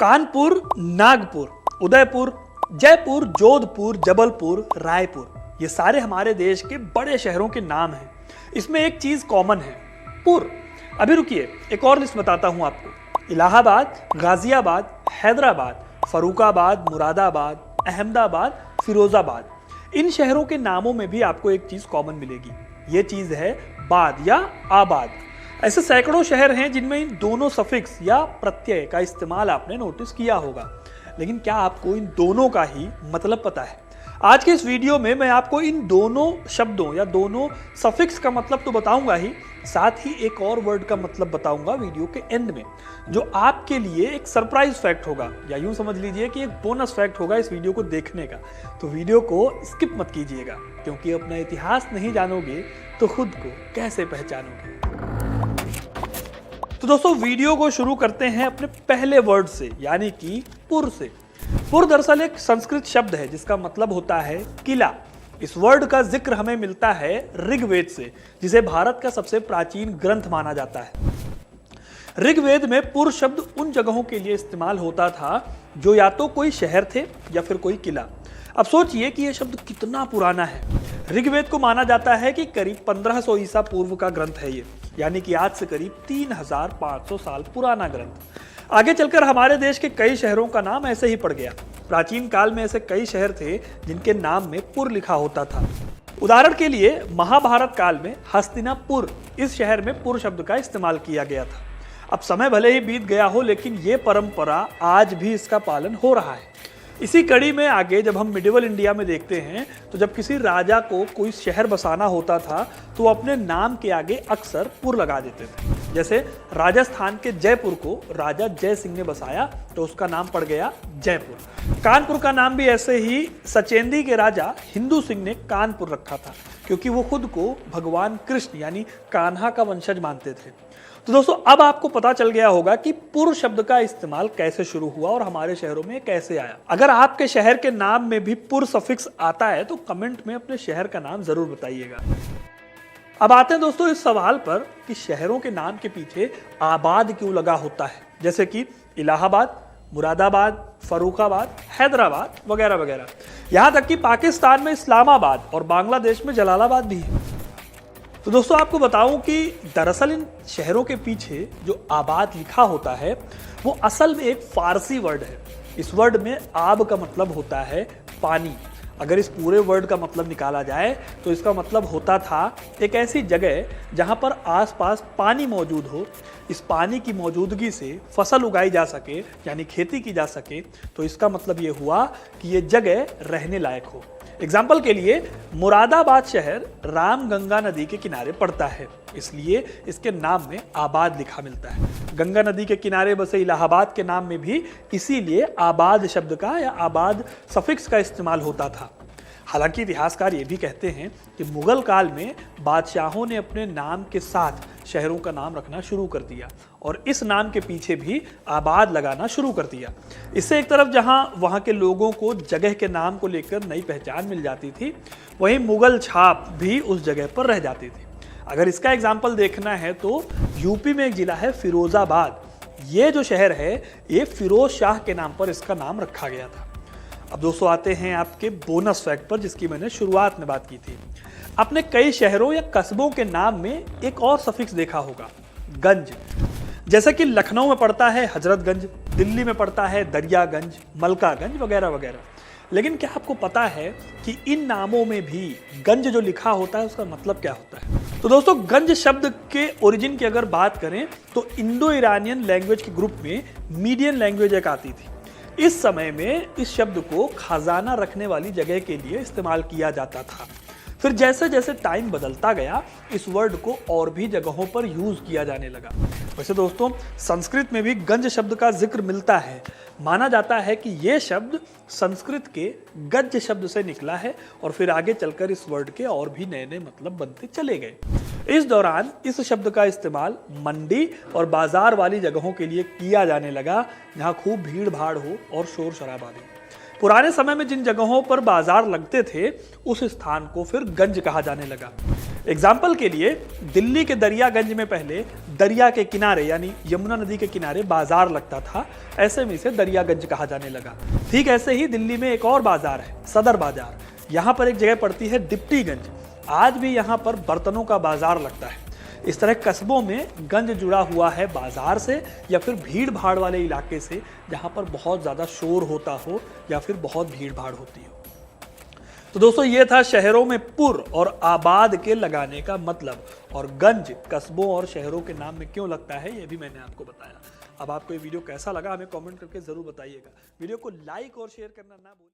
कानपुर, नागपुर, उदयपुर, जयपुर, जोधपुर, जबलपुर, रायपुर, ये सारे हमारे देश के बड़े शहरों के नाम हैं। इसमें एक चीज कॉमन है, पुर। अभी रुकिए, एक और लिस्ट बताता हूं आपको। इलाहाबाद, गाजियाबाद, हैदराबाद, फरुखाबाद, मुरादाबाद, अहमदाबाद, फिरोजाबाद, इन शहरों के नामों में भी आपको एक चीज कॉमन मिलेगी। ये चीज है बाद या आबाद। ऐसे सैकड़ों शहर हैं जिनमें इन दोनों सफिक्स या प्रत्यय का इस्तेमाल आपने नोटिस किया होगा, लेकिन क्या आपको इन दोनों का ही मतलब पता है? आज के इस वीडियो में मैं आपको इन दोनों शब्दों या दोनों सफिक्स का मतलब तो बताऊंगा ही, साथ ही एक और वर्ड का मतलब बताऊंगा वीडियो के एंड में, जो आपके लिए एक सरप्राइज फैक्ट होगा, या यूं समझ लीजिए कि एक बोनस फैक्ट होगा इस वीडियो को देखने का। तो वीडियो को स्किप मत कीजिएगा, क्योंकि अपना इतिहास नहीं जानोगे तो खुद को कैसे पहचानोगे। तो दोस्तों, वीडियो को शुरू करते हैं अपने पहले वर्ड से, यानी कि पुर से। पुर दरअसल एक संस्कृत शब्द है जिसका मतलब होता है किला। इस वर्ड का जिक्र हमें मिलता है ऋग्वेद से, जिसे भारत का सबसे प्राचीन ग्रंथ माना जाता है। ऋग्वेद में पुर शब्द उन जगहों के लिए इस्तेमाल होता था जो या तो कोई शहर थे या फिर कोई किला। अब सोचिए कि यह शब्द कितना पुराना है। ऋग्वेद को माना जाता है कि करीब 1500 ईसा पूर्व का ग्रंथ है ये, यानी कि आज से करीब 3500 साल पुराना ग्रंथ। आगे चलकर हमारे देश के कई शहरों का नाम ऐसे ही पड़ गया। प्राचीन काल में ऐसे कई शहर थे जिनके नाम में पुर लिखा होता था। उदाहरण के लिए महाभारत काल में हस्तिनापुर, इस शहर में पुर शब्द का इस्तेमाल किया गया था। अब समय भले ही बीत गया हो, लेकिन ये परंपरा आज भी इसका पालन हो रहा है। इसी कड़ी में आगे जब हम मिडिवल इंडिया में देखते हैं, तो जब किसी राजा को कोई शहर बसाना होता था तो वो अपने नाम के आगे अक्सर पुर लगा देते थे। जैसे राजस्थान के जयपुर को राजा जय सिंह ने बसाया तो उसका नाम पड़ गया जयपुर। कानपुर का नाम भी ऐसे ही सचेंदी के राजा हिंदू सिंह ने कानपुर रखा था, क्योंकि वो खुद को भगवान कृष्ण यानी कान्हा का वंशज मानते थे। तो दोस्तों, अब आपको पता चल गया होगा कि पुर शब्द का इस्तेमाल कैसे शुरू हुआ और हमारे शहरों में कैसे आया। अगर आपके शहर के नाम में भी पुर सफिक्स आता है तो कमेंट में अपने शहर का नाम जरूर बताइएगा। अब आते हैं दोस्तों इस सवाल पर कि शहरों के नाम के पीछे आबाद क्यों लगा होता है, जैसे कि इलाहाबाद, मुरादाबाद, फरुखाबाद, हैदराबाद वगैरह वगैरह। यहां तक कि पाकिस्तान में इस्लामाबाद और बांग्लादेश में जलालाबाद भी है। तो दोस्तों, आपको बताऊं कि दरअसल इन शहरों के पीछे जो आबाद लिखा होता है वो असल में एक फारसी वर्ड है। इस वर्ड में आब का मतलब होता है पानी। अगर इस पूरे वर्ड का मतलब निकाला जाए तो इसका मतलब होता था एक ऐसी जगह जहां पर आसपास पानी मौजूद हो, इस पानी की मौजूदगी से फसल उगाई जा सके, यानी खेती की जा सके। तो इसका मतलब ये हुआ कि ये जगह रहने लायक हो। एग्जाम्पल के लिए मुरादाबाद शहर रामगंगा नदी के किनारे पड़ता है, इसलिए इसके नाम में आबाद लिखा मिलता है। गंगा नदी के किनारे बसे इलाहाबाद के नाम में भी इसीलिए आबाद शब्द का या आबाद सफिक्स का इस्तेमाल होता था। हालांकि इतिहासकार ये भी कहते हैं कि मुगल काल में बादशाहों ने अपने नाम के साथ शहरों का नाम रखना शुरू कर दिया और इस नाम के पीछे भी आबाद लगाना शुरू कर दिया। इससे एक तरफ जहां वहां के लोगों को जगह के नाम को लेकर नई पहचान मिल जाती थी, वहीं मुगल छाप भी उस जगह पर रह जाती थी। अगर इसका एग्जाम्पल देखना है तो यूपी में एक जिला है फिरोजाबाद। ये जो शहर है ये फिरोज शाह के नाम पर इसका नाम रखा गया था। अब दोस्तों, आते हैं आपके बोनस फैक्ट पर, जिसकी मैंने शुरुआत में बात की थी। आपने कई शहरों या कस्बों के नाम में एक और सफिक्स देखा होगा, गंज। जैसे कि लखनऊ में पड़ता है हजरतगंज, दिल्ली में पड़ता है दरियागंज, मलकागंज वगैरह वगैरह। लेकिन क्या आपको पता है कि इन नामों में भी गंज जो लिखा होता है उसका मतलब क्या होता है? तो दोस्तों, गंज शब्द के ओरिजिन की अगर बात करें तो इंडो ईरानियन लैंग्वेज के ग्रुप में मीडियन लैंग्वेज एक आती थी। इस समय में इस शब्द को खजाना रखने वाली जगह के लिए इस्तेमाल किया जाता था। फिर जैसे जैसे टाइम बदलता गया, इस वर्ड को और भी जगहों पर यूज किया जाने लगा। वैसे दोस्तों, संस्कृत में भी गंज शब्द का जिक्र मिलता है। माना जाता है कि यह शब्द संस्कृत के गज शब्द से निकला है और फिर आगे चलकर इस वर्ड के और भी नए नए मतलब बनते चले गए। इस दौरान इस शब्द का इस्तेमाल मंडी और बाजार वाली जगहों के लिए किया जाने लगा जहां खूब भीड़ भाड़ हो और शोर शराबा हो। पुराने समय में जिन जगहों पर बाजार लगते थे उस स्थान को फिर गंज कहा जाने लगा। एग्जाम्पल के लिए दिल्ली के दरियागंज में पहले दरिया के किनारे यानी यमुना नदी के किनारे बाजार लगता था, ऐसे में इसे दरियागंज कहा जाने लगा। ठीक ऐसे ही दिल्ली में एक और बाजार है, सदर बाजार। यहाँ पर एक जगह पड़ती है दिप्टीगंज, आज भी यहाँ पर बर्तनों का बाजार लगता है। इस तरह कस्बों में गंज जुड़ा हुआ है बाजार से या फिर भीड़ भाड़ वाले इलाके से, जहाँ पर बहुत ज़्यादा शोर होता हो या फिर बहुत भीड़ भाड़ होती हो। तो दोस्तों ये था शहरों में पुर और आबाद के लगाने का मतलब, और गंज कस्बों और शहरों के नाम में क्यों लगता है ये भी मैंने आपको बताया। अब आपको ये वीडियो कैसा लगा हमें कमेंट करके जरूर बताइएगा। वीडियो को लाइक और शेयर करना ना भूलिए।